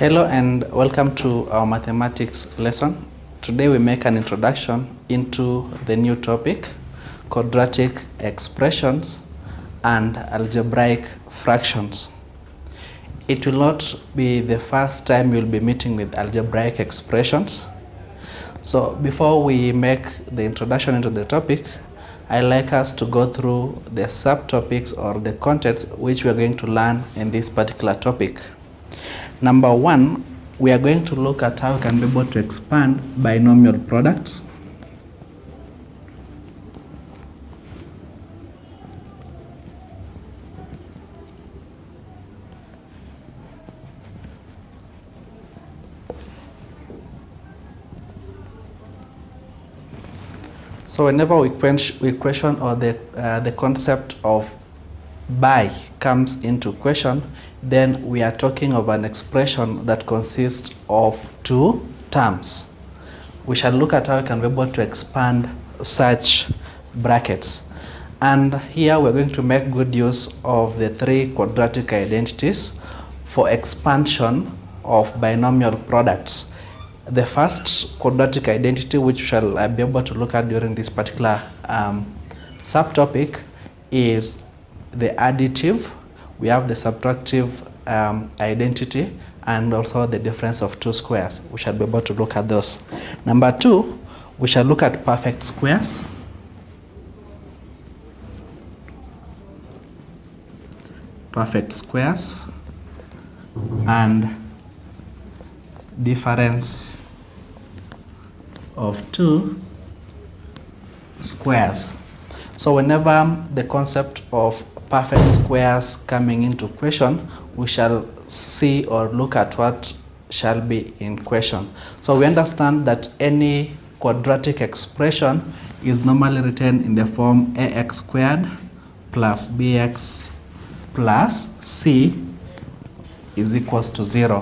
Hello and welcome to our mathematics lesson. Today we make an introduction into the new topic, quadratic expressions and algebraic fractions. It will not be the first time you'll be meeting with algebraic expressions. So before we make the introduction into the topic, I'd like us to go through the subtopics or the contents which we are going to learn in this particular topic. Number one, we are going to look at how we can be able to expand binomial products. So whenever we question or the concept of by comes into question, then we are talking of an expression that consists of two terms. We shall look at how we can be able to expand such brackets. And here we're going to make good use of the three quadratic identities for expansion of binomial products. The first quadratic identity which we shall be able to look at during this particular subtopic is the additive. We have the subtractive identity and also the difference of two squares. We shall be able to look at those. Number two, we shall look at perfect squares. Perfect squares and difference of two squares. So whenever the concept of perfect squares coming into question, we shall see or look at what shall be in question. So we understand that any quadratic expression is normally written in the form ax squared plus bx plus c is equals to 0,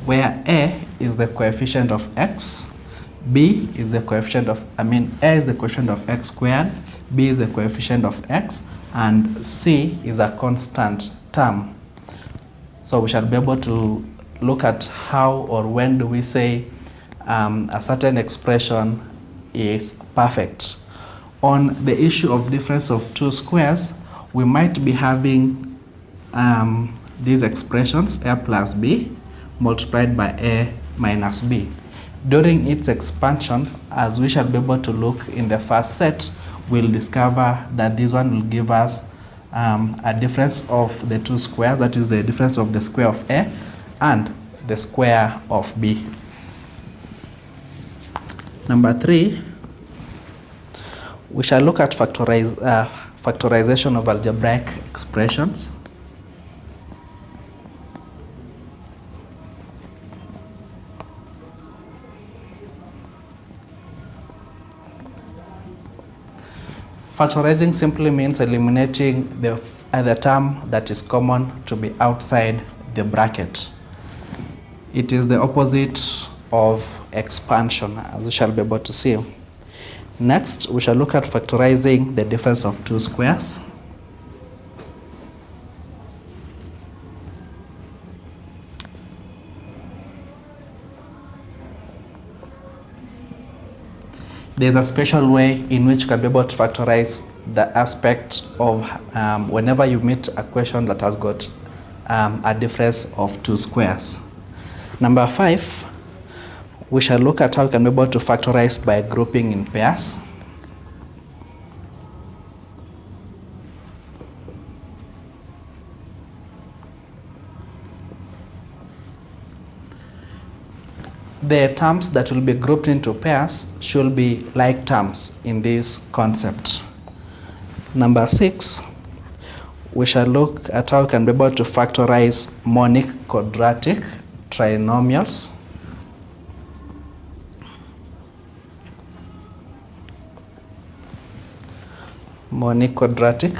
where a is the coefficient of x, b is the coefficient of, a is the coefficient of x squared, b is the coefficient of x, and c is a constant term. So we shall be able to look at how or when do we say a certain expression is perfect. On the issue of difference of two squares, we might be having these expressions, a plus b multiplied by a minus b. During its expansion, as we shall be able to look in the first set, we'll discover that this one will give us a difference of the two squares, that is the difference of the square of a and the square of b. Number three, we shall look at factorization of algebraic expressions. Factorizing simply means eliminating the term that is common to be outside the bracket. It is the opposite of expansion, as we shall be able to see. Next, we shall look at factorizing the difference of two squares. There's a special way in which you can be able to factorize the aspect of whenever you meet a question that has got a difference of two squares. Number five, we shall look at how we can be able to factorize by grouping in pairs. The terms that will be grouped into pairs should be like terms in this concept. Number six, we shall look at how we can be able to factorize monic quadratic trinomials. Monic quadratic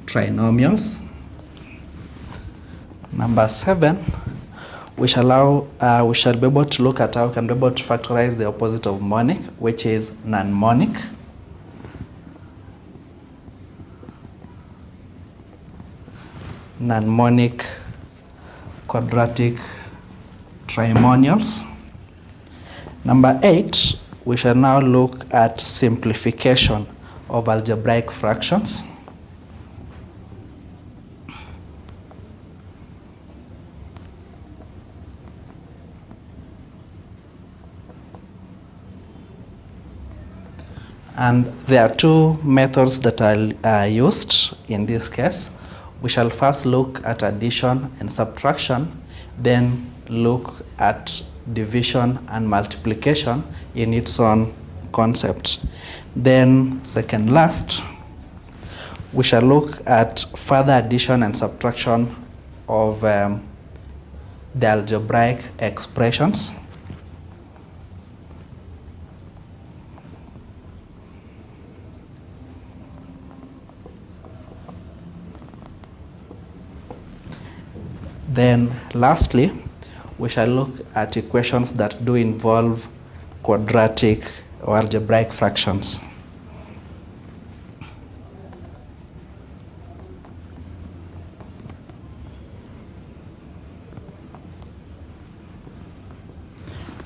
trinomials. Number seven, we shall be able to look at how we can be able to factorize the opposite of monic, which is non-monic. non-monic quadratic trinomials. Number 8, we shall now look at simplification of algebraic fractions. And there are two methods that are used in this case. We shall first look at addition and subtraction, then look at division and multiplication in its own concept. Then second last, we shall look at further addition and subtraction of the algebraic expressions. Then lastly, we shall look at equations that do involve quadratic or algebraic fractions.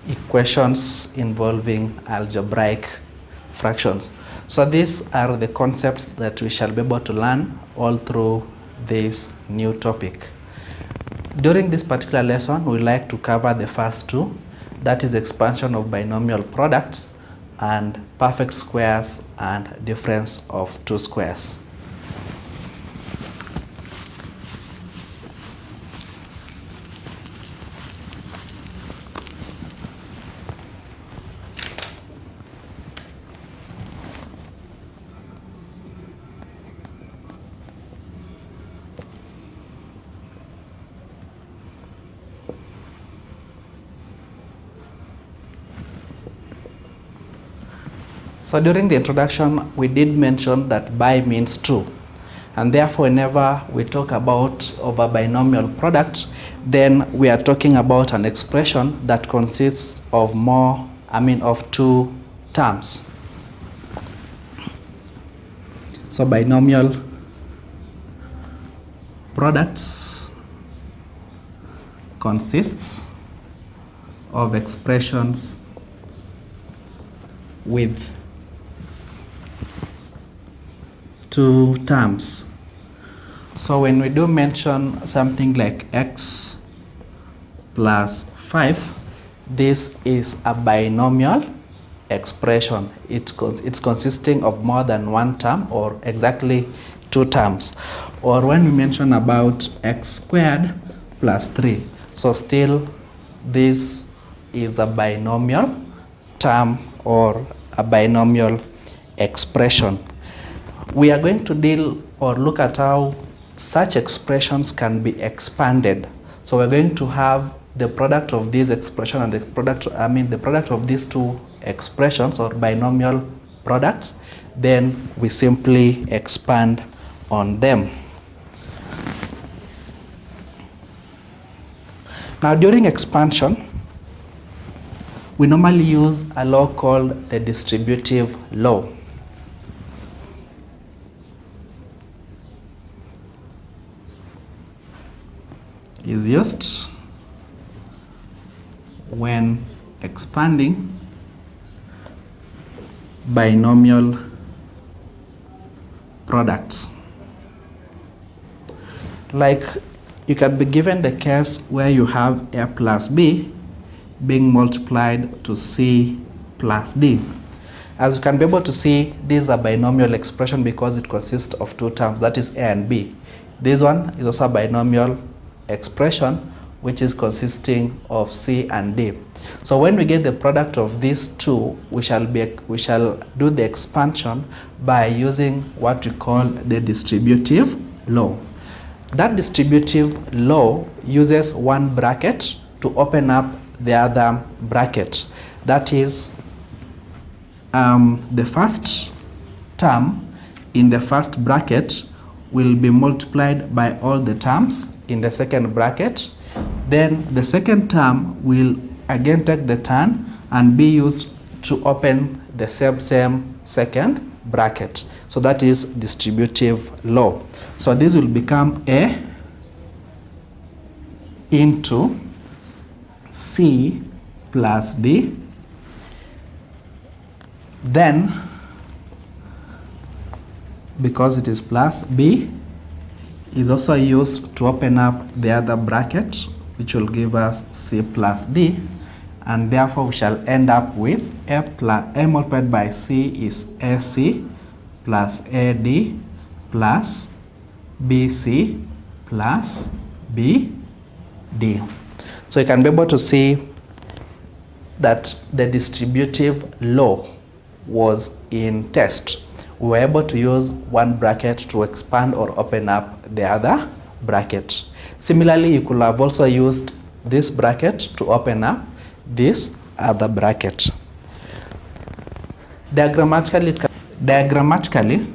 Equations involving algebraic fractions. So these are the concepts that we shall be able to learn all through this new topic. During this particular lesson, we like to cover the first two, that is expansion of binomial products and perfect squares and difference of two squares. So during the introduction, we did mention that bi means two. And therefore, whenever we talk about a binomial product, then we are talking about an expression that consists of of two terms. So binomial products consists of expressions with two terms. So when we do mention something like x plus 5, this is a binomial expression. It's consisting of more than one term or exactly two terms. Or when we mention about x squared plus 3, so still this is a binomial term or a binomial expression. We are going to deal or look at how such expressions can be expanded. So we're going to have the product of this expression and the product of these two expressions or binomial products. Then we simply expand on them. Now during expansion, we normally use a law called the distributive law. Is used when expanding binomial products. Like you can be given the case where you have a plus b being multiplied to c plus d. As you can be able to see, this is a binomial expression because it consists of two terms, that is a and b. This one is also a binomial expression which is consisting of c and d. So when we get the product of these two, we shall do the expansion by using what we call the distributive law. That distributive law uses one bracket to open up the other bracket. That is, the first term in the first bracket will be multiplied by all the terms in the second bracket. Then the second term will again take the turn and be used to open the same second bracket. So that is distributive law. So this will become a into C plus D. Then, because it is plus, B is also used to open up the other bracket, which will give us C plus D, and therefore we shall end up with A multiplied by C is AC plus AD plus BC plus BD. So you can be able to see that the distributive law was in test. We were able to use one bracket to expand or open up the other bracket. Similarly, you could have also used this bracket to open up this other bracket. Diagrammatically,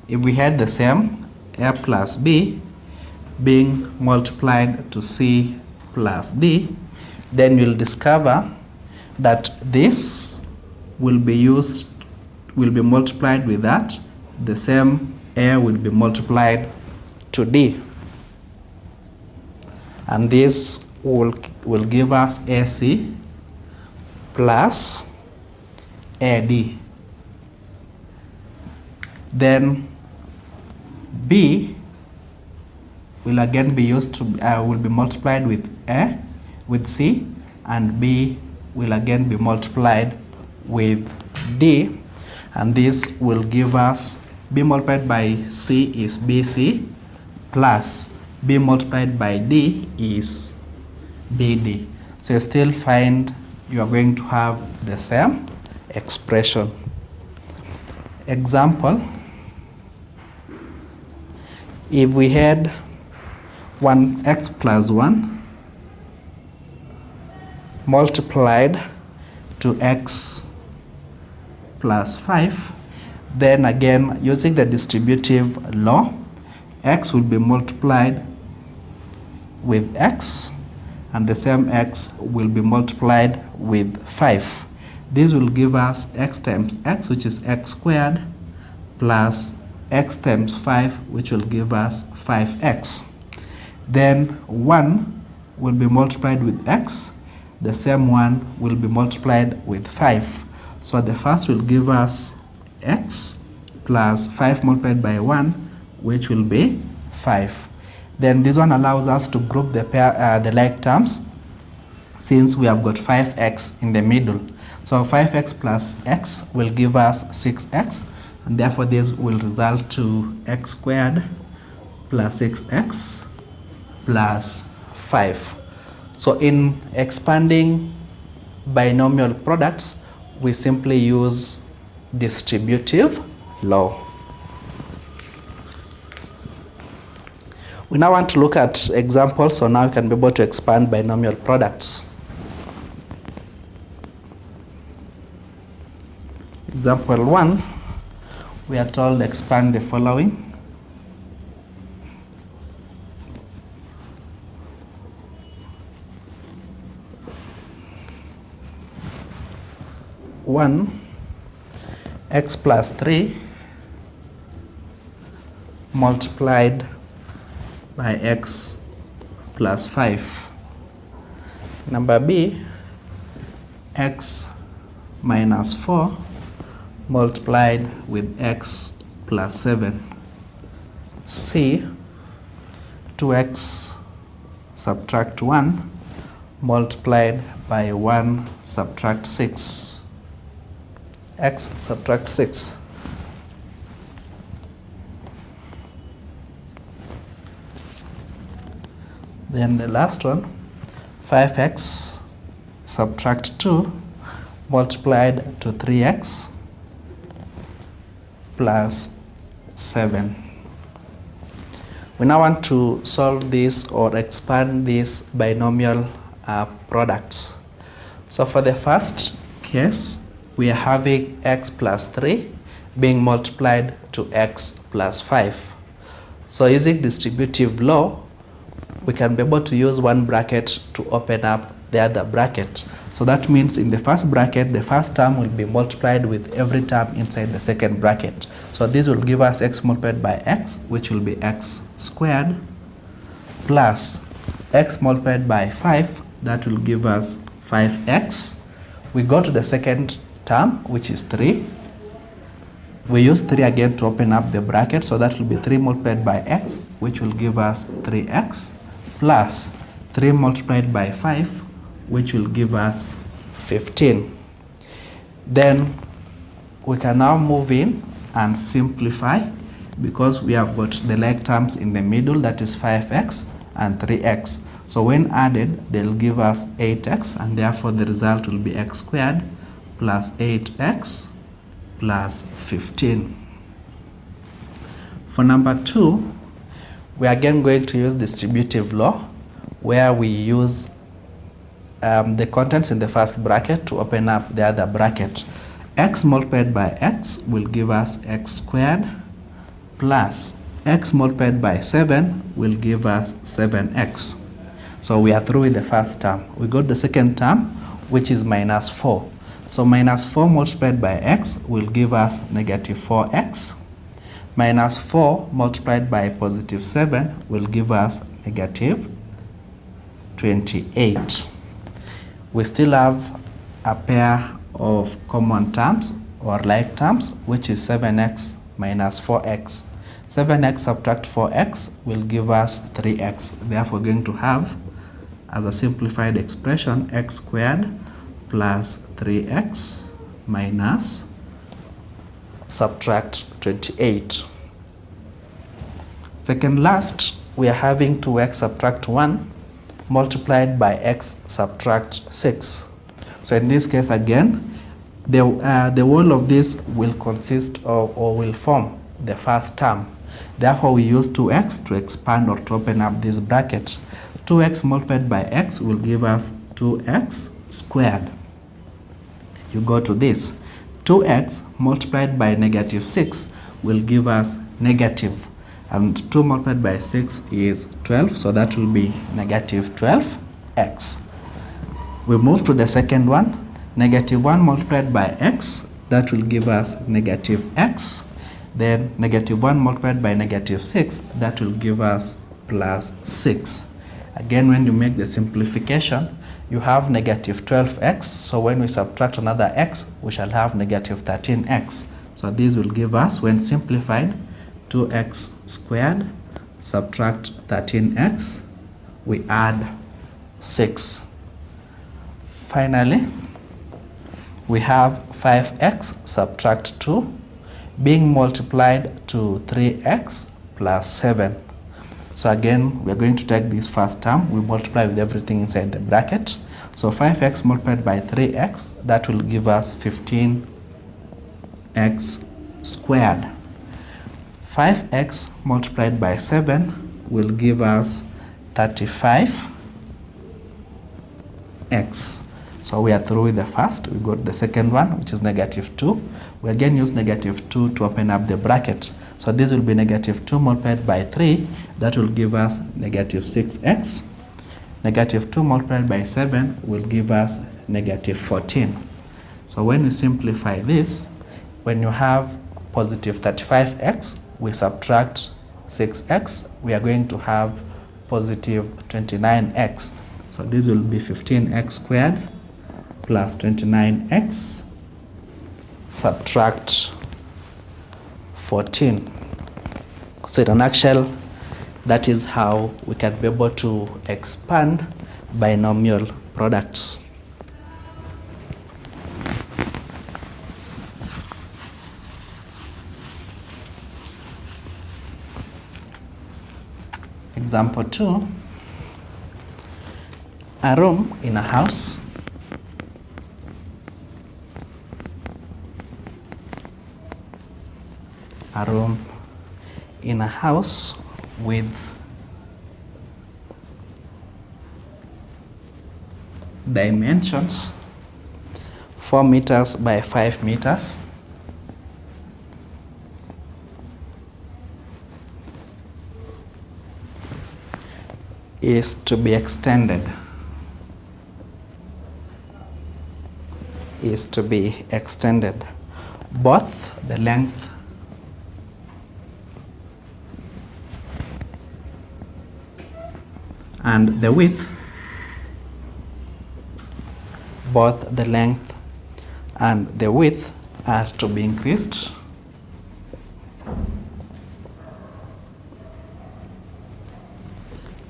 if we had the same A plus B being multiplied to C plus D, then you'll discover that this will be multiplied with that. The same A will be multiplied to D. And this will give us AC plus AD. Then B will again be used to will be multiplied with A with C, and B will again be multiplied with D, and this will give us B multiplied by C is BC plus B multiplied by D is BD. So you still find you are going to have the same expression. Example, if we had 1x plus 1 multiplied to x plus 5, then again using the distributive law, x will be multiplied with x, and the same x will be multiplied with 5. This will give us x times x, which is x squared, plus x times 5, which will give us 5x. Then 1 will be multiplied with x, the same one will be multiplied with 5. So the first will give us x plus 5 multiplied by 1, which will be 5. Then this one allows us to group the like terms, since we have got 5x in the middle. So 5x plus x will give us 6x, and therefore this will result to x squared plus 6x plus 5. So in expanding binomial products, we simply use distributive law. We now want to look at examples, so now we can be able to expand binomial products. Example 1, we are told expand the following. One, x plus 3 multiplied by x plus 5. Number B, x minus 4 multiplied with x plus 7. C, 2x subtract 1 multiplied by 1 subtract 6. X subtract 6. Then the last one, 5x subtract 2 multiplied to 3x plus 7. We now want to solve this or expand these binomial products. So for the first case, we are having x plus 3 being multiplied to x plus 5. So using distributive law, we can be able to use one bracket to open up the other bracket. So that means in the first bracket, the first term will be multiplied with every term inside the second bracket. So this will give us x multiplied by x, which will be x squared, plus x multiplied by 5, that will give us 5x. We go to the second term, which is 3. We use 3 again to open up the bracket, so that will be 3 multiplied by x, which will give us 3x, plus 3 multiplied by 5, which will give us 15. Then we can now move in and simplify, because we have got the like terms in the middle, that is 5x and 3x. So when added, they'll give us 8x, and therefore the result will be x squared plus 8x plus 15. For number 2, we are again going to use distributive law, where we use the contents in the first bracket to open up the other bracket. X multiplied by x will give us x squared, plus x multiplied by 7 will give us 7x. So we are through with the first term. We got the second term, which is minus 4. So minus 4 multiplied by x will give us negative 4x. Minus 4 multiplied by positive 7 will give us negative 28. We still have a pair of common terms or like terms, which is 7x minus 4x. 7x subtract 4x will give us 3x. Therefore, we're going to have, as a simplified expression, x squared plus 3x minus subtract 28. Second last, we are having 2x subtract 1 multiplied by x subtract 6. So in this case again, the whole of this will consist of, or will form, the first term. Therefore we use 2x to expand or to open up this bracket. 2x multiplied by x will give us 2x squared. You go to this. 2x multiplied by negative 6 will give us negative. And 2 multiplied by 6 is 12, so that will be negative 12x. We move to the second one. Negative 1 multiplied by x, that will give us negative x. Then negative 1 multiplied by negative 6, that will give us plus 6. Again, when you make the simplification, you have negative 12x. So when we subtract another x, we shall have negative 13x. So this will give us, when simplified, 2x squared subtract 13x, we add 6. Finally, we have 5x subtract 2 being multiplied to 3x plus 7. So again, we are going to take this first term, we multiply with everything inside the bracket. So 5x multiplied by 3x, that will give us 15x squared. 5x multiplied by 7 will give us 35x. So we are through with the first. We got the second one, which is negative 2. We again use negative 2 to open up the bracket. So this will be negative 2 multiplied by 3. That will give us negative 6x. Negative 2 multiplied by 7 will give us negative 14. So when we simplify this, when you have positive 35x, we subtract 6x, we are going to have positive 29x. So this will be 15x squared plus 29x subtract 14. So in a nutshell, that is how we can be able to expand binomial products. Example 2, a room in a house with dimensions 4 meters by 5 meters. Is to be extended is to be extended. Both the length and the width, both the length and the width are to be increased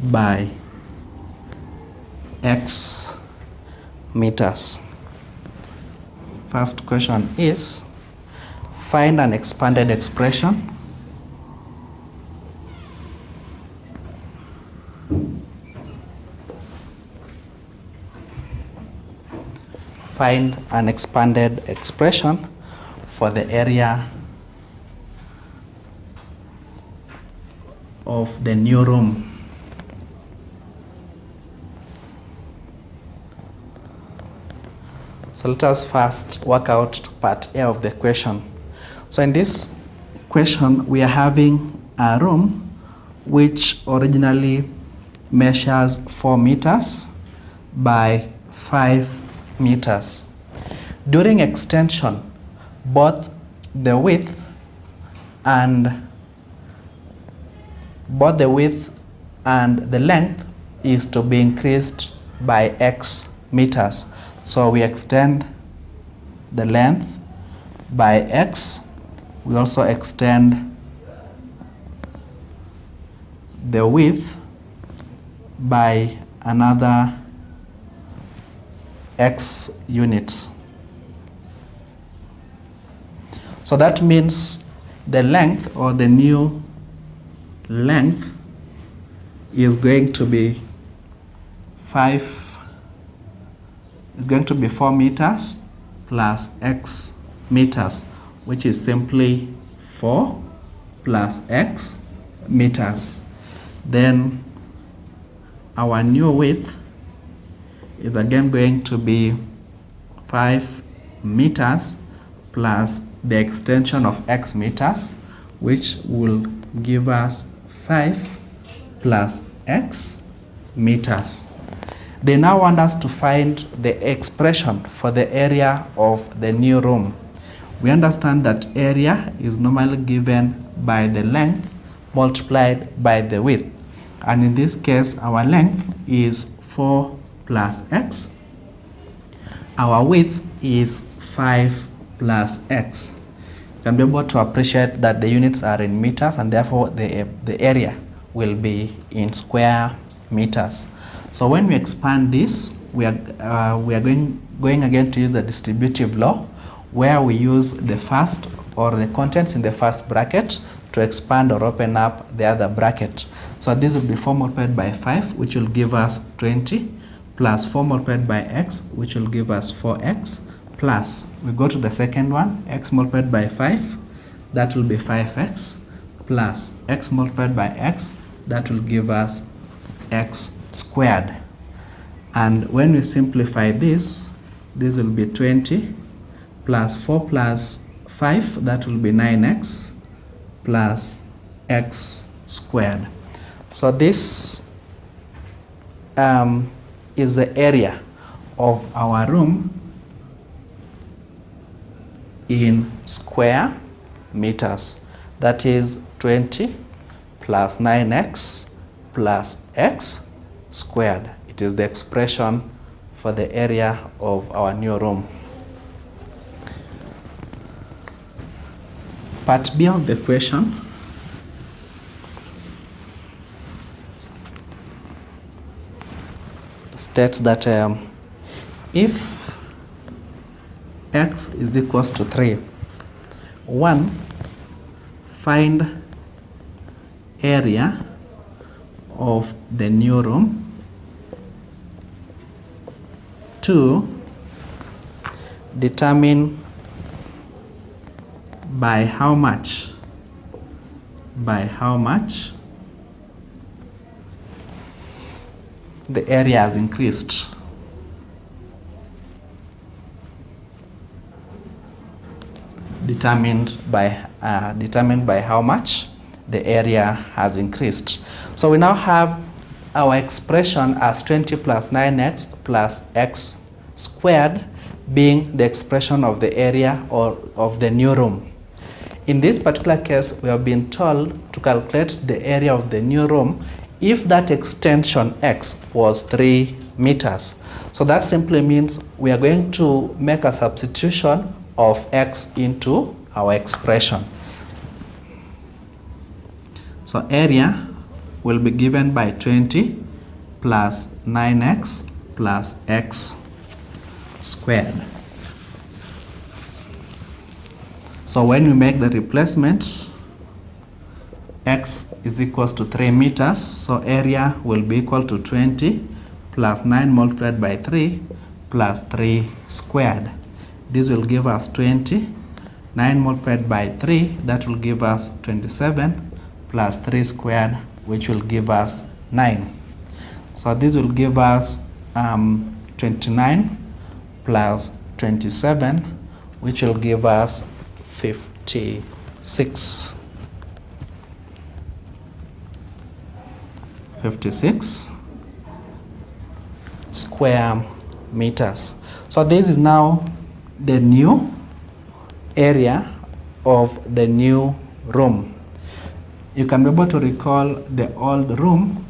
by x meters. First question is, find an expanded expression for the area of the new room. So let us first work out part A of the question. So in this question, we are having a room which originally measures 4 meters by 5 meters. During extension, both the width and the length is to be increased by x meters. So we extend the length by x. We also extend the width by another x units. So that means the length, or the new length, is going to be 4 meters plus x meters, which is simply 4 plus x meters. Then our new width is again going to be 5 meters plus the extension of x meters, which will give us 5 plus x meters. They now want us to find the expression for the area of the new room. We understand that area is normally given by the length multiplied by the width. And in this case, our length is 4 plus x. Our width is 5 plus x. You can be able to appreciate that the units are in meters, and therefore the area will be in square meters. So when we expand this, we are going again to use the distributive law, where we use the first, or the contents in the first bracket, to expand or open up the other bracket. So this will be 4 multiplied by 5, which will give us 20, plus 4 multiplied by x, which will give us 4x, plus we go to the second one, x multiplied by 5, that will be 5x, plus x multiplied by x, that will give us x squared. And when we simplify this will be 20 plus 4 plus 5, that will be 9x plus x squared. So this is the area of our room in square meters. That is 20 plus 9x plus x squared. It is the expression for the area of our new room. Part B of the question states that if x is equals to 3, 1, find area of the new room. 2, determine by how much the area has increased. Determined by how much the area has increased. So we now have our expression as 20 plus 9x plus x squared being the expression of the area or of the new room. In this particular case, we have been told to calculate the area of the new room if that extension x was 3 meters. So that simply means we are going to make a substitution of x into our expression. So area will be given by 20 plus 9x plus x squared. So when we make the replacement, x is equals to 3 meters, so area will be equal to 20 plus 9 multiplied by 3 plus 3 squared. This will give us 20. 9 multiplied by 3, that will give us 27 plus 3 squared, which will give us 9. So this will give us 29 plus 27, which will give us 56. 56 square meters. So this is now the new area of the new room. You can be able to recall the old room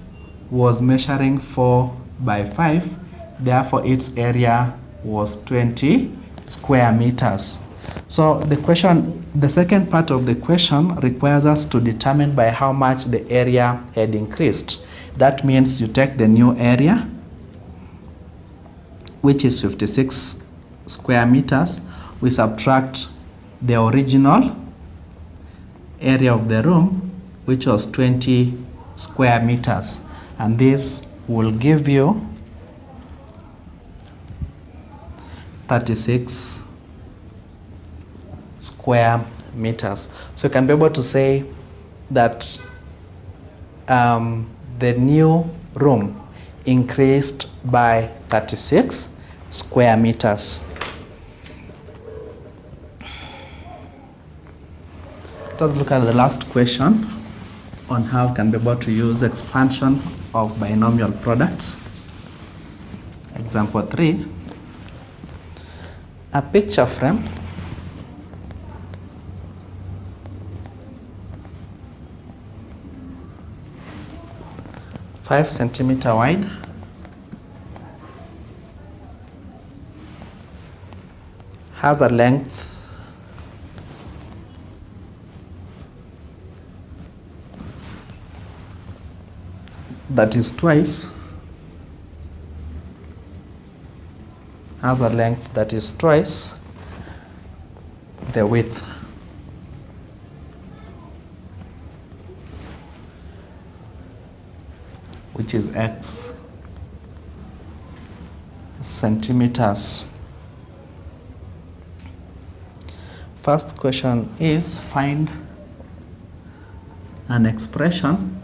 was measuring 4 by 5, therefore its area was 20 square meters. So the question, the second part of the question requires us to determine by how much the area had increased. That means you take the new area, which is 56 square meters, we subtract the original area of the room, which was 20 square meters, and this will give you 36 square meters. So you can be able to say that the new room increased by 36 square meters. Let us look at the last question on how we can be able to use expansion of binomial products. Example 3. A picture frame (5 centimeter wide) has a length that is twice the width. Which is x centimeters. First question is find an expression.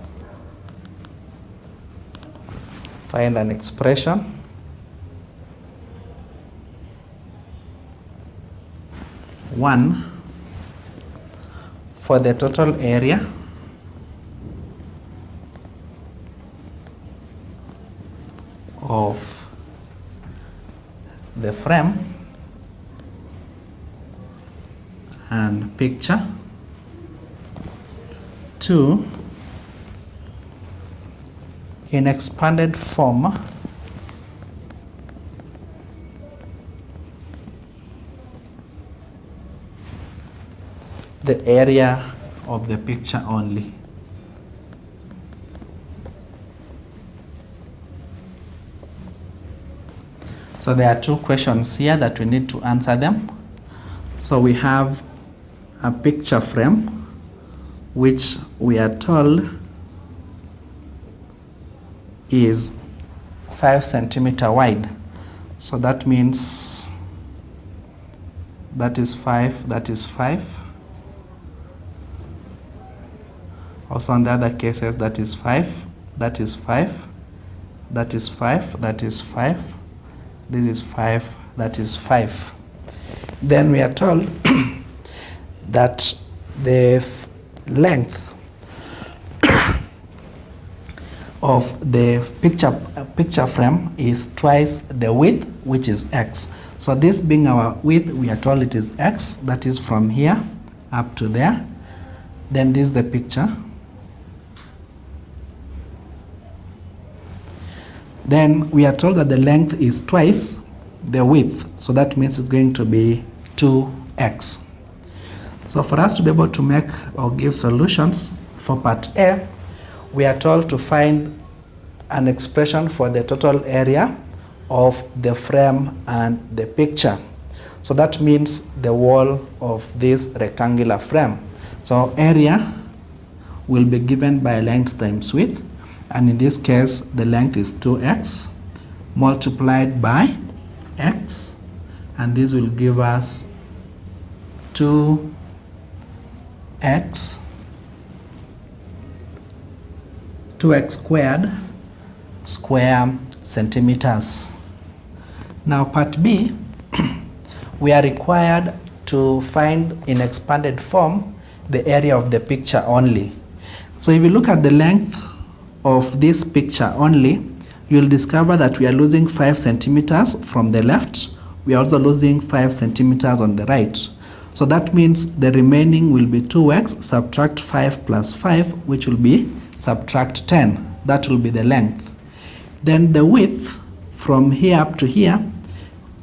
Find an expression one for the total area of the frame and picture. 2, in expanded form, the area of the picture only. So there are 2 questions here that we need to answer them. So we have a picture frame, which we are told is 5 centimeter wide. So that means that is 5, that is 5. Also on the other cases, that is 5, that is 5, that is 5, that is 5. This is 5, that is 5. Then we are told that the length of the picture frame is twice the width, which is x. So this being our width, we are told it is x, that is from here up to there. Then this is the picture. Then we are told that the length is twice the width, so that means it's going to be 2x. So for us to be able to make or give solutions for part A, we are told to find an expression for the total area of the frame and the picture. So that means the wall of this rectangular frame. So area will be given by length times width, and in this case the length is 2x multiplied by x, and this will give us 2x squared square centimeters. Now part B, we are required to find in expanded form the area of the picture only. So if you look at the length of this picture only, you'll discover that we are losing 5 centimeters from the left. We are also losing 5 centimeters on the right. So that means the remaining will be 2x subtract 5 plus 5, which will be subtract 10. That will be the length. Then the width from here up to here,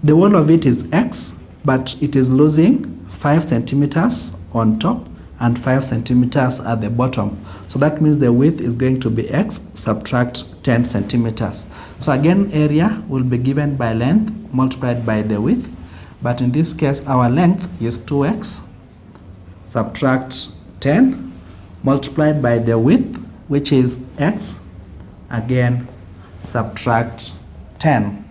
the whole of it is x, but it is losing 5 centimeters on top and 5 centimeters at the bottom. So that means the width is going to be x subtract 10 centimeters. So again, area will be given by length multiplied by the width, but in this case our length is 2x subtract 10 multiplied by the width, which is x, again subtract 10.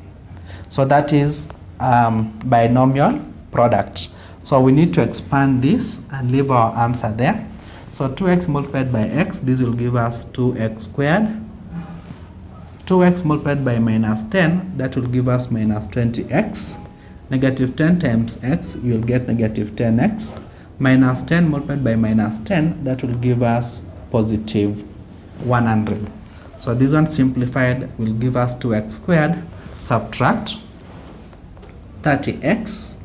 So that is binomial product. So we need to expand this and leave our answer there. So 2x multiplied by x, this will give us 2x squared. 2x multiplied by minus 10, that will give us minus 20x. Negative 10 times x, you will get negative 10x. Minus 10 multiplied by minus 10, that will give us positive 100. So this one simplified will give us 2x squared subtract 30x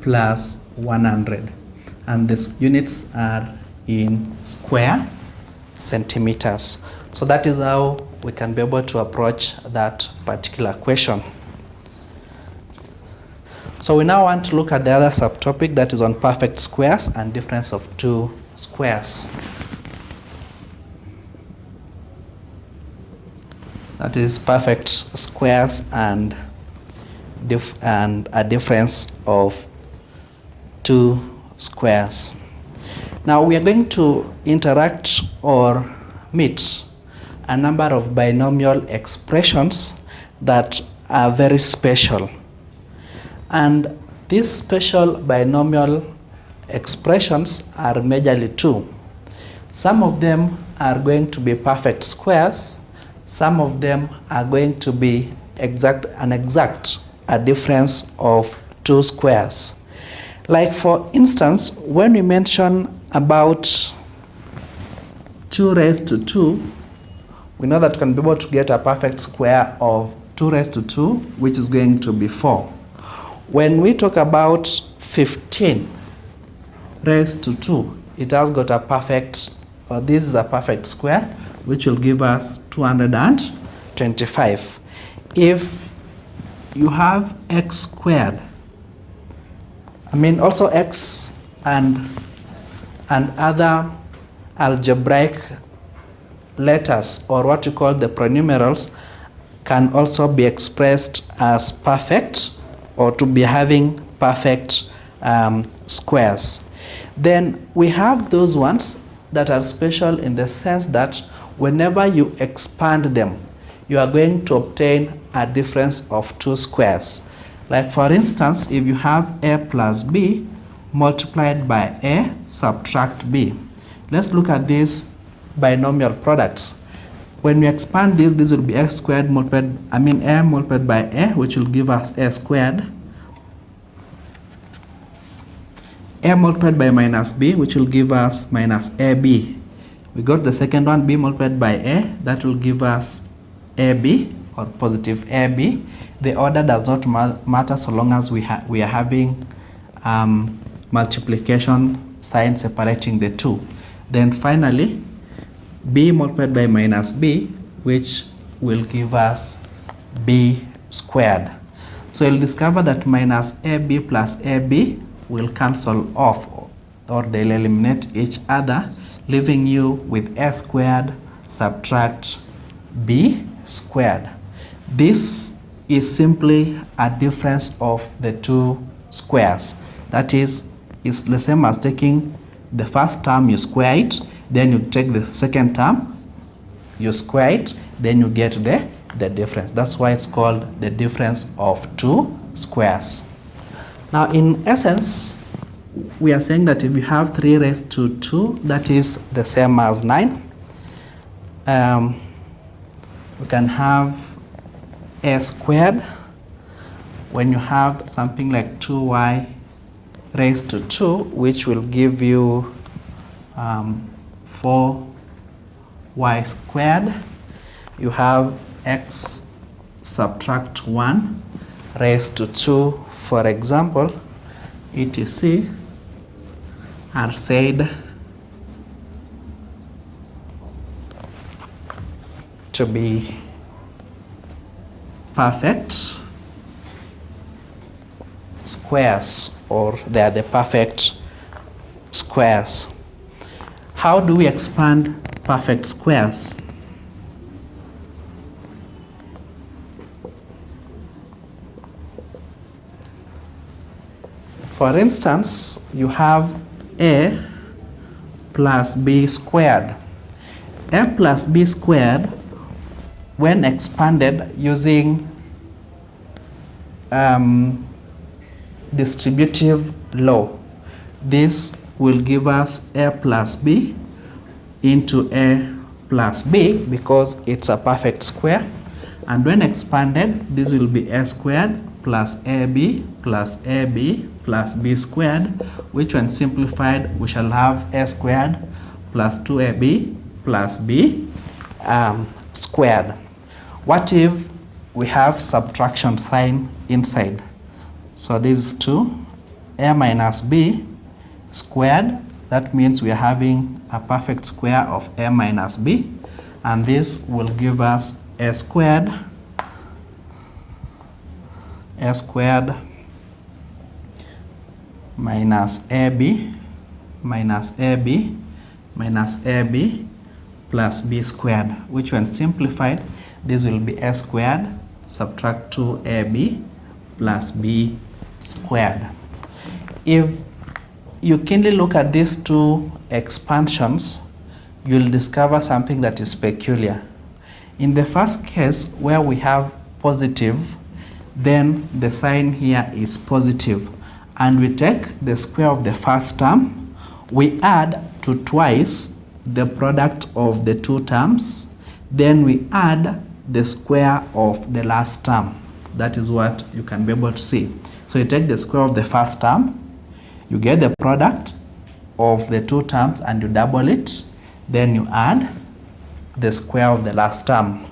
plus 100, and these units are in square centimeters. So that is how we can be able to approach that particular question. So we now want to look at the other subtopic, that is on perfect squares and difference of two squares. That is perfect squares and a difference of two squares. Now we are going to interact or meet a number of binomial expressions that are very special. And these special binomial expressions are majorly two. Some of them are going to be perfect squares. Some of them are going to be a difference of two squares. Like for instance, when we mention about 2 raised to 2, we know that we can be able to get a perfect square of 2 raised to 2, which is going to be 4. When we talk about 15 raised to 2, it has got a perfect, or this is a perfect square, which will give us 225. If you have x squared, also x and other algebraic letters, or what we call the pronumerals, can also be expressed as perfect or to be having perfect squares. Then we have those ones that are special in the sense that whenever you expand them, you are going to obtain a difference of two squares. Like for instance, if you have a plus b multiplied by a subtract b. Let's look at these binomial products. When we expand this, this will be x squared multiplied, a multiplied by a, which will give us a squared. A multiplied by minus b, which will give us minus ab. We got the second one, b multiplied by a, that will give us ab, or positive AB. The order does not matter so long as we are having multiplication sign separating the two. Then finally, B multiplied by minus B, which will give us B squared. So you'll discover that minus AB plus AB will cancel off, or they'll eliminate each other, leaving you with A squared subtract B squared. This is simply a difference of the two squares. That is the same as taking the first term, you square it, then you take the second term, you square it, then you get the difference. That's why it's called the difference of two squares. Now in essence, we are saying that if you have 3 raised to 2, that is the same as 9. We can have A squared when you have something like 2y raised to 2, which will give you 4y squared. You have x subtract 1 raised to 2, for example, etc. are said to be perfect squares, or they are the perfect squares. How do we expand perfect squares? For instance, you have A plus B squared. A plus B squared, when expanded using distributive law, this will give us A plus B into A plus B because it's a perfect square. And when expanded, this will be A squared plus AB plus AB plus B squared, which when simplified, we shall have A squared plus 2AB plus B squared. What if we have subtraction sign inside? So this is 2, A minus B squared. That means we are having a perfect square of A minus B, and this will give us A squared minus AB minus AB minus AB plus B squared, which when simplified, this will be A squared subtract 2AB plus B squared. If you keenly look at these two expansions, you'll discover something that is peculiar. In the first case, where we have positive, then the sign here is positive, and we take the square of the first term, we add to twice the product of the two terms, then we add the square of the last term. That is what you can be able to see. So you take the square of the first term, you get the product of the two terms and you double it, then you add the square of the last term.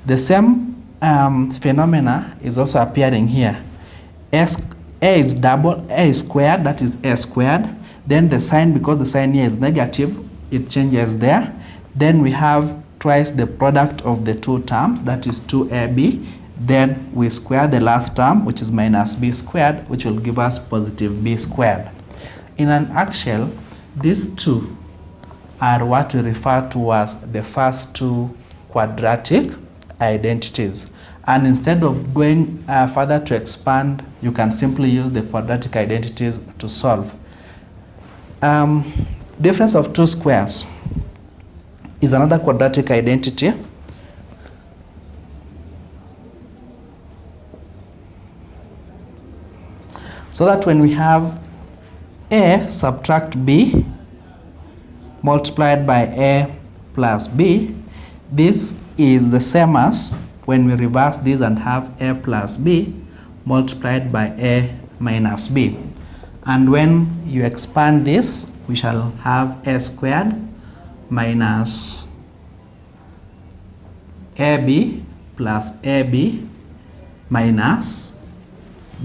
The same phenomena is also appearing here. A is squared, that is A squared. Then the sign, because the sign here is negative, it changes there. Then we have twice the product of the two terms, that is 2AB. Then we square the last term, which is minus B squared, which will give us positive B squared. In an nutshell, these two are what we refer to as the first two quadratic identities. And instead of going further to expand, you can simply use the quadratic identities to solve. Difference of two squares is another quadratic identity. So that when we have A subtract B multiplied by A plus B, this is the same as when we reverse this and have A plus B multiplied by A minus B. And when you expand this, we shall have A squared minus AB plus AB minus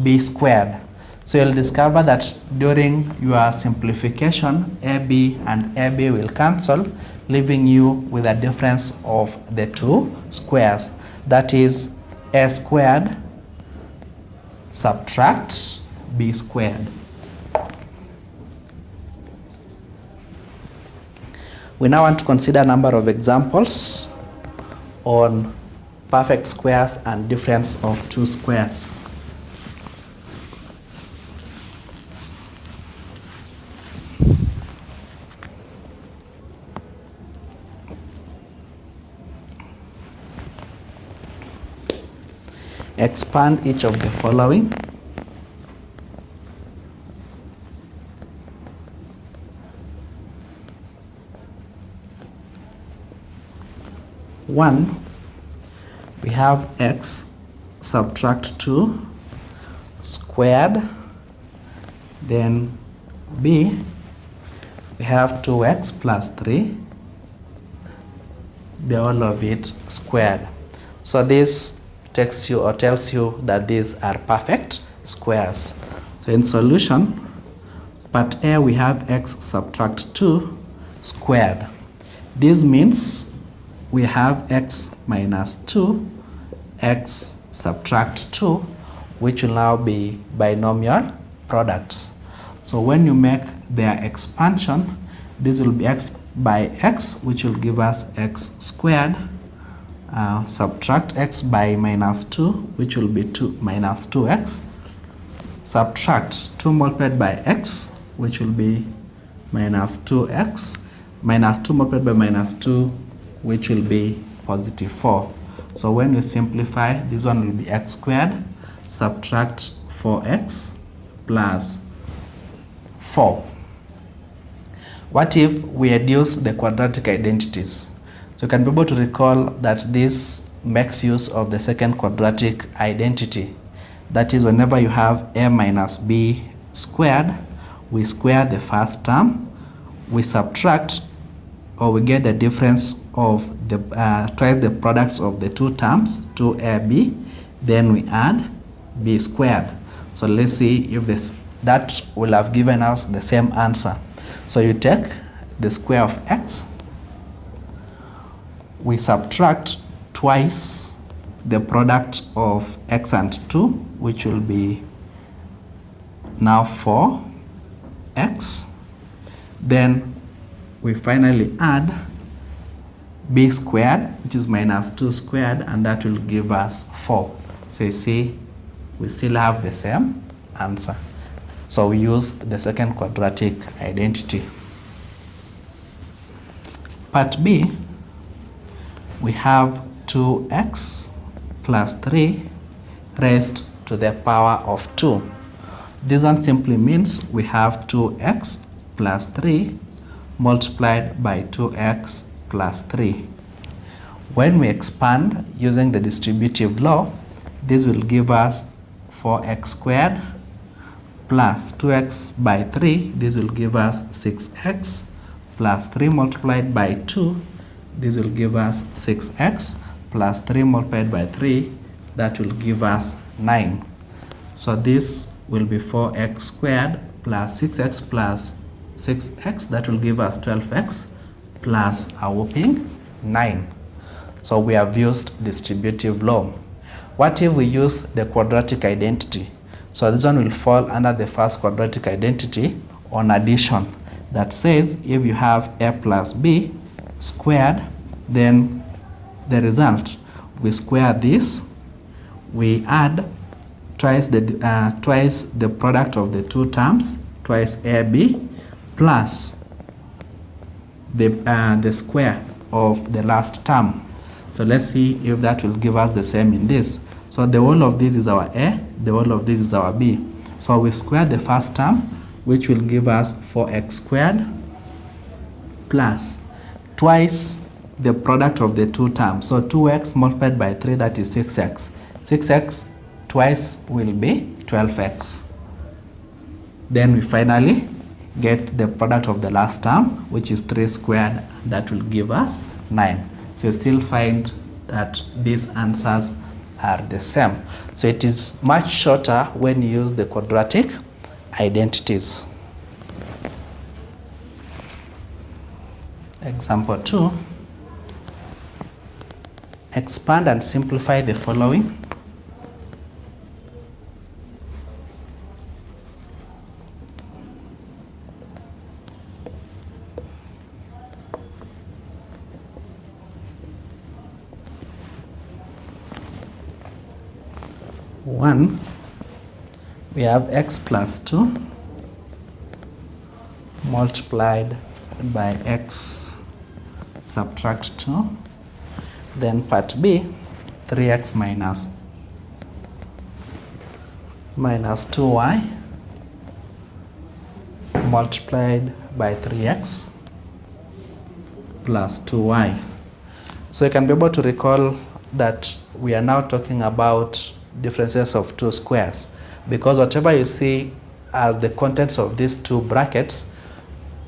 B squared. So you'll discover that during your simplification, AB and AB will cancel, leaving you with a difference of the two squares. That is A squared subtract B squared. We now want to consider a number of examples on perfect squares and difference of two squares. Expand each of the following. One, we have x subtract 2 squared. Then b, we have 2x plus 3, the whole of it squared. So this takes you or tells you that these are perfect squares. So in solution, part A, we have x subtract 2 squared. This means we have x minus 2, x subtract 2, which will now be binomial products. So when you make their expansion, this will be x by x, which will give us x squared. Subtract x by minus 2, which will be 2 minus 2x. Subtract 2 multiplied by x, which will be minus 2x. Minus 2 multiplied by minus 2, which will be positive 4. So when you simplify, this one will be x squared. Subtract 4x plus 4. What if we reduce the quadratic identities? So you can be able to recall that this makes use of the second quadratic identity. That is, whenever you have a minus b squared, we square the first term, we subtract or we get the difference of the twice the products of the two terms, 2ab, then we add b squared. So let's see if that will have given us the same answer. So you take the square of x, we subtract twice the product of x and 2, which will be now 4x. Then we finally add b squared, which is minus 2 squared, and that will give us 4. So you see, we still have the same answer. So we use the second quadratic identity. Part B, we have 2x plus 3 raised to the power of 2. This one simply means we have 2x plus 3 multiplied by 2x plus 3. When we expand using the distributive law, this will give us 4x squared plus 2x by 3. This will give us 6x plus 3 multiplied by 2. This will give us 6x plus 3 multiplied by 3. That will give us 9. So this will be 4x squared plus 6x plus 6x. That will give us 12x plus a whopping 9. So we have used distributive law. What if we use the quadratic identity? So this one will fall under the first quadratic identity on addition. That says if you have a plus b squared, then the result, we square this, we add twice the product of the two terms, twice ab, plus the square of the last term. So let's see if that will give us the same in this. So the whole of this is our a, the whole of this is our b. So we square the first term, which will give us 4x squared plus twice the product of the two terms. So 2x multiplied by 3, that is 6x. 6x twice will be 12x. Then we finally get the product of the last term, which is 3 squared. That will give us 9. So you still find that these answers are the same. So it is much shorter when you use the quadratic identities. Example 2. Expand and simplify the following. One, we have x plus 2 multiplied by x subtract 2. Then part B, 3x minus 2y multiplied by 3x plus 2y. So you can be able to recall that we are now talking about differences of two squares, because whatever you see as the contents of these two brackets,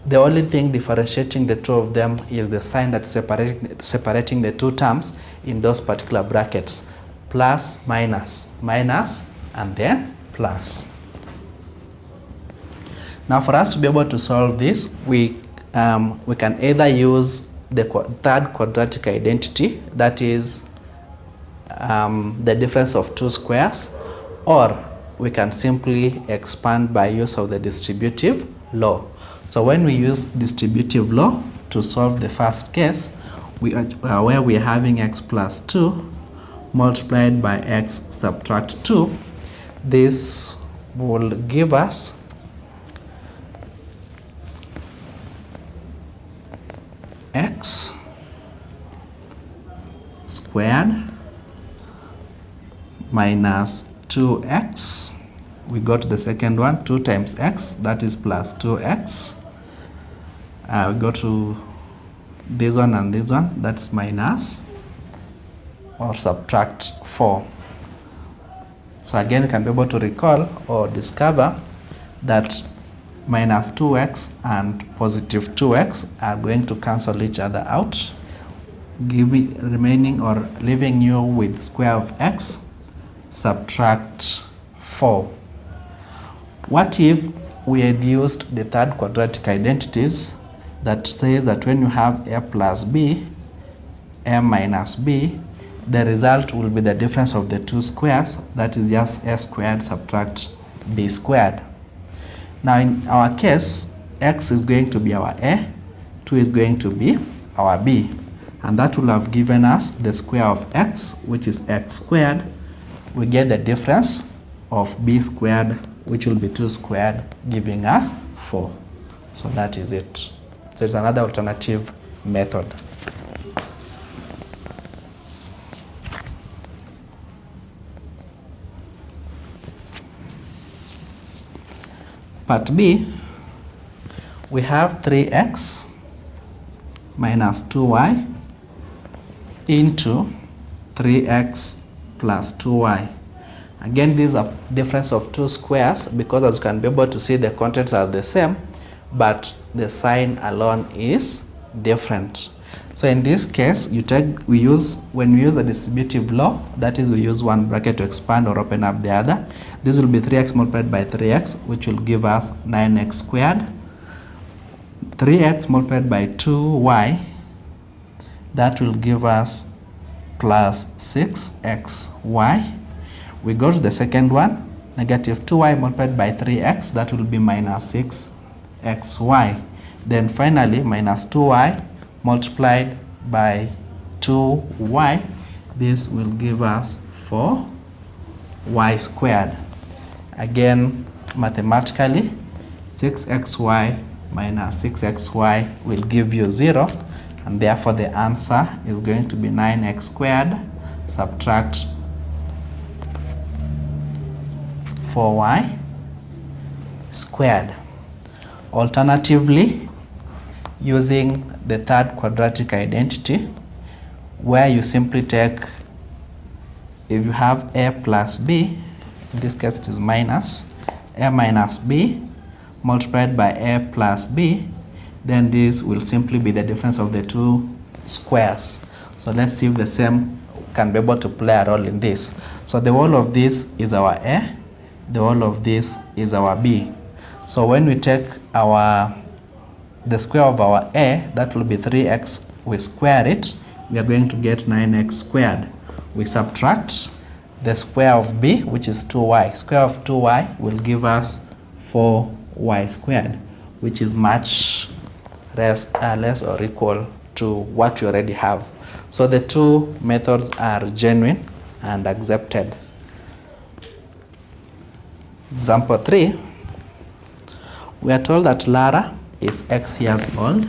the only thing differentiating the two of them is the sign that's separating the two terms in those particular brackets. Plus, minus, minus, and then plus. Now for us to be able to solve this, we can either use the third quadratic identity, that is the difference of two squares, or we can simply expand by use of the distributive law. So when we use distributive law to solve the first case, where we are having x plus 2 multiplied by x subtract 2, this will give us x squared minus 2x. We got the second one, 2 times x, that is plus 2x. We go to this one and this one, that's minus or subtract 4. So again, you can be able to recall or discover that minus 2x and positive 2x are going to cancel each other out, remaining or leaving you with square of x subtract 4. What if we had used the third quadratic identities that says that when you have a plus b, a minus b, the result will be the difference of the two squares, that is just a squared subtract b squared. Now in our case, x is going to be our a, 2 is going to be our b, and that will have given us the square of x, which is x squared. We get the difference of b squared, which will be 2 squared, giving us 4. So that is it. So it's another alternative method. Part B, we have 3x minus 2y into 3x plus 2y. Again, this is a difference of two squares, because as you can be able to see, the contents are the same, but the sign alone is different. So in this case, when we use the distributive law, that is, we use one bracket to expand or open up the other. This will be 3x multiplied by 3x, which will give us 9x squared. 3x multiplied by 2y, that will give us plus 6xy. We go to the second one, negative 2y multiplied by 3x, that will be minus 6xy. Then finally, minus 2y multiplied by 2y, this will give us 4y squared. Again, mathematically, 6xy minus 6xy will give you 0, and therefore the answer is going to be 9x squared subtract 4y squared. Alternatively, using the third quadratic identity, where you simply take, if you have a plus b, in this case it is minus a minus b multiplied by a plus b, then this will simply be the difference of the two squares. So let's see if the same can be able to play a role in this. So the whole of this is our A, the whole of this is our B. So when we take the square of our A, that will be 3x, we square it, we are going to get 9x squared. We subtract the square of B, which is 2y. Square of 2y will give us 4y squared, which is much less or equal to what we already have. So the two methods are genuine and accepted. Example 3, we are told that Lara is X years old.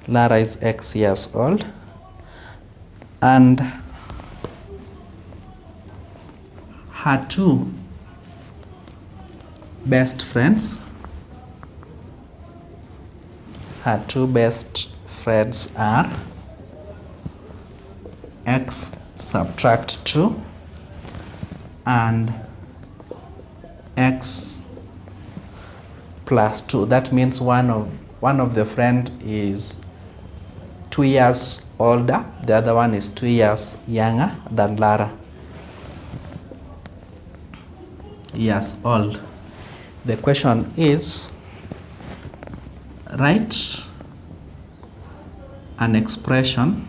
Lara is X years old, and her two best friends, are X subtract 2 and X plus 2. That means one of the friend is 2 years older, the other one is 2 years younger than Lara. Years old. The question is, write an expression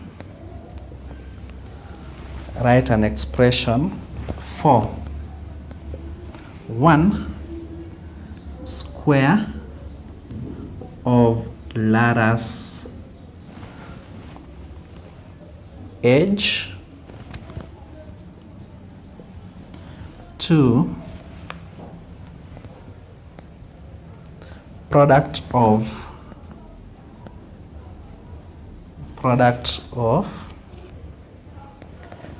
for 1 square of Lara's age, 2 product of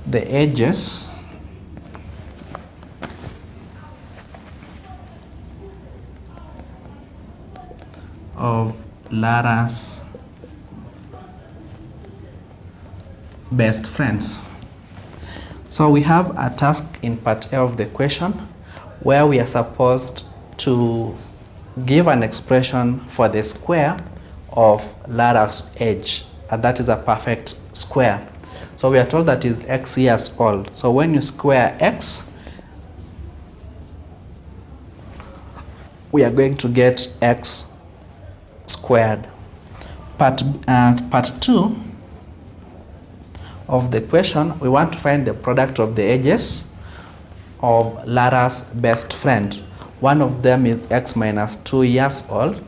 the ages of Lara's best friends. So we have a task in part A of the question where we are supposed to give an expression for the square of Lara's age, and that is a perfect square. So we are told that is X years old. So when you square X, we are going to get X squared. Part 2 of the question, we want to find the product of the ages of Lara's best friend. One of them is X minus 2 years old.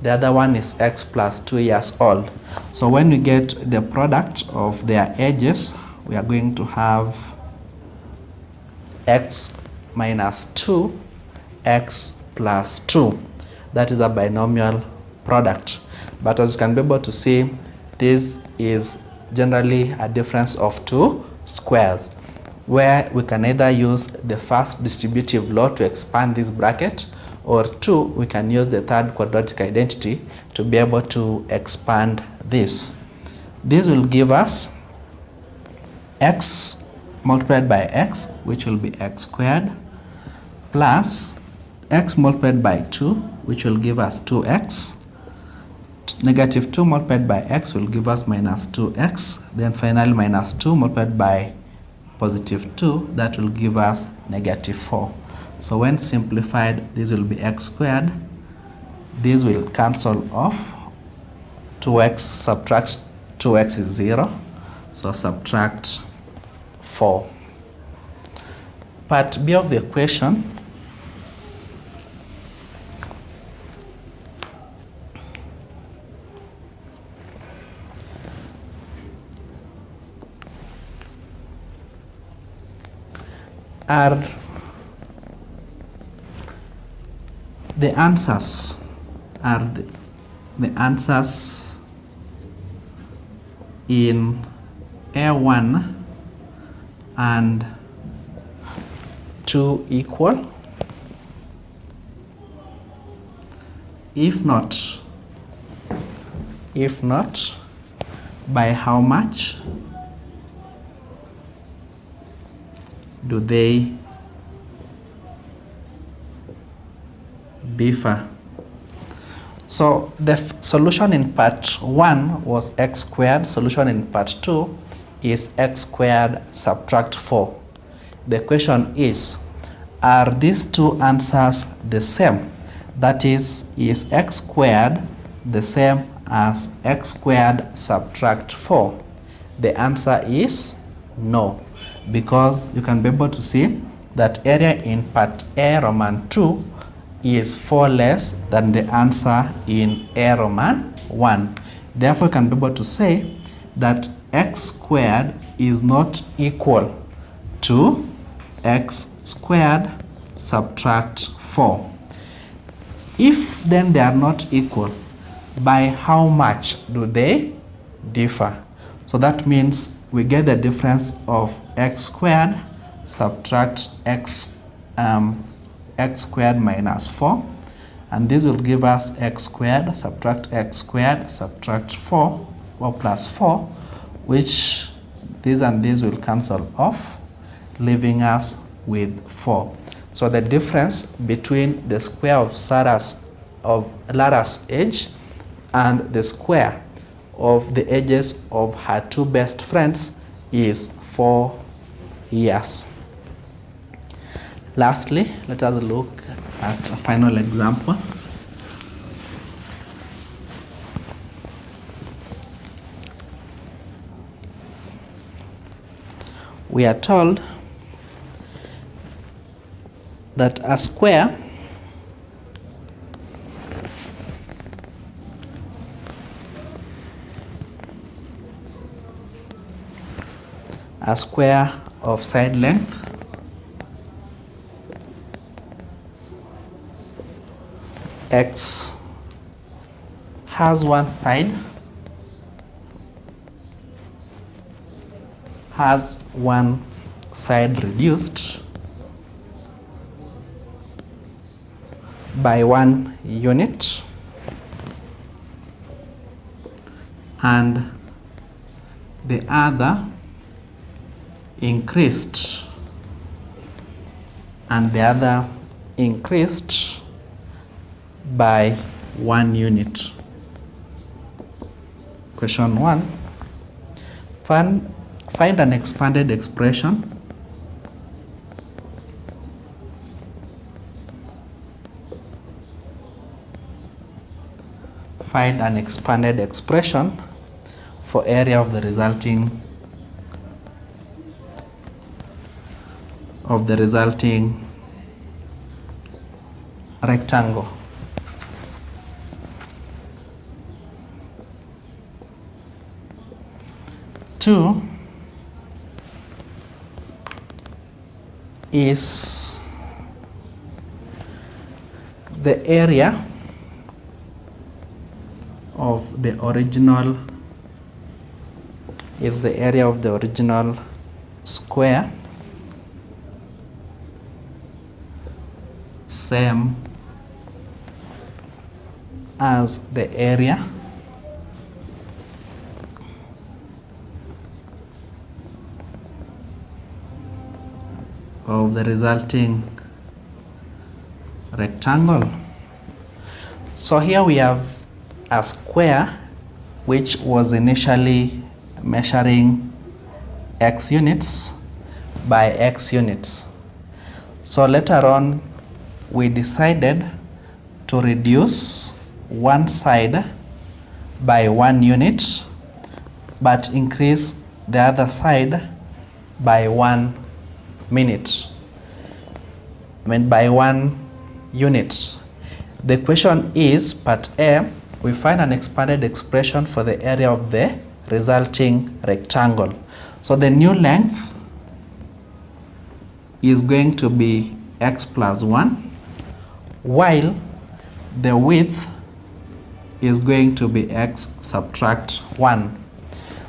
The other one is X plus 2 years old. So when we get the product of their ages, we are going to have X minus 2, X plus 2. That is a binomial product. But as you can be able to see, this is generally a difference of two squares, where we can either use the first distributive law to expand this bracket, or 2, we can use the third quadratic identity to be able to expand this. This will give us X multiplied by X, which will be X squared, plus X multiplied by 2, which will give us 2X. Negative 2 multiplied by X will give us minus 2X. Then finally minus 2 multiplied by positive 2, that will give us negative 4. So when simplified, this will be X squared. This will cancel off. 2X subtract 2X is 0. So subtract 4. Part B of the equation, are the answers in A1 and 2 equal? If not, by how much do they differ? So the solution in part 1 was x squared. Solution in part 2 is x squared subtract 4. The question is, are these two answers the same? That is x squared the same as x squared subtract 4? The answer is no, because you can be able to see that area in part A Roman 2 is 4 less than the answer in A Roman 1. Therefore, you can be able to say that x squared is not equal to x squared subtract 4. If then they are not equal, by how much do they differ? So that means we get the difference of x squared subtract x squared minus 4, and this will give us x squared subtract 4 or plus 4, which this and this will cancel off, leaving us with 4. So the difference between the square of Lara's age and the square of the ages of her two best friends is 4 years. Lastly, let us look at a final example. We are told that a square of side length x has one side reduced by 1 unit and the other increased by 1 unit. Question 1. Find an expanded expression for area of the resulting rectangle. Two is the area of the original square same as the area of the resulting rectangle. So here we have a square which was initially measuring x units by x units. So later on we decided to reduce one side by 1 unit but increase the other side by 1 minute. By 1 unit. The question is, part A, we find an expanded expression for the area of the resulting rectangle. So the new length is going to be x plus 1, while the width is going to be x subtract 1.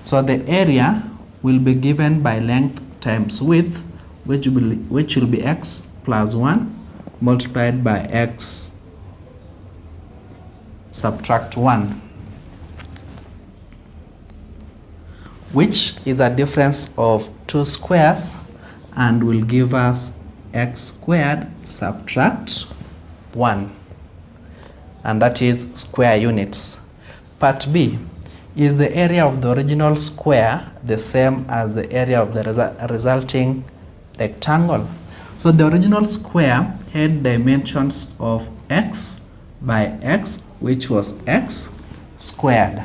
So the area will be given by length times width, which will be x plus 1 multiplied by x subtract 1, which is a difference of 2 squares and will give us x squared subtract 1. and that is square units. Part B, is the area of the original square the same as the area of the resulting rectangle? So the original square had dimensions of x by x, which was x squared.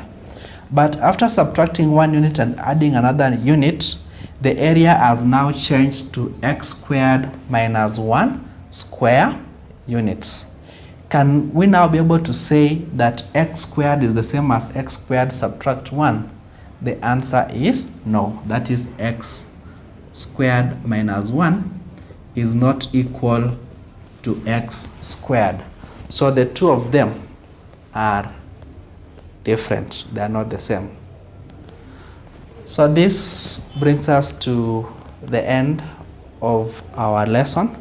But after subtracting one unit and adding another unit, the area has now changed to x squared minus 1 square units. Can we now be able to say that x squared is the same as x squared subtract 1? The answer is no. That is, x squared minus 1 is not equal to x squared. So the two of them are different. They are not the same. So this brings us to the end of our lesson.